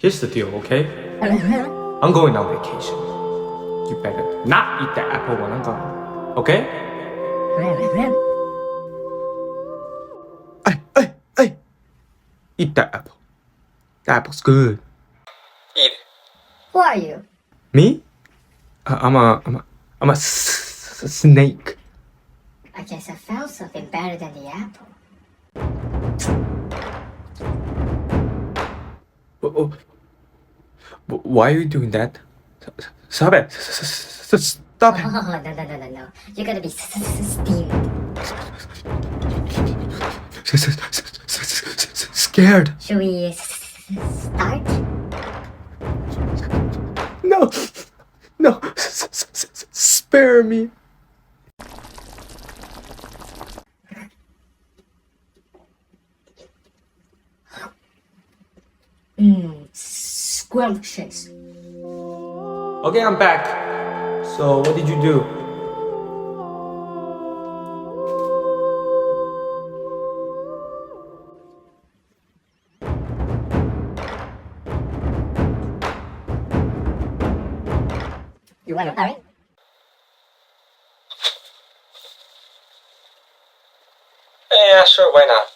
Here's the deal, okay? I'm going on vacation. You better not eat that apple when I'm gone, okay? Hey! Eat that apple. The apple's good. Eat it. Who are you? Me? I'm a snake. I guess I found something better than the apple. Why are you doing that? Stop it! Stop it! Oh, no. You're gonna be steamed. Scared. Should we start? No, spare me. Scrumptious. Okay, I'm back. So, what did you do? You want to hurry? Yeah, sure, why not?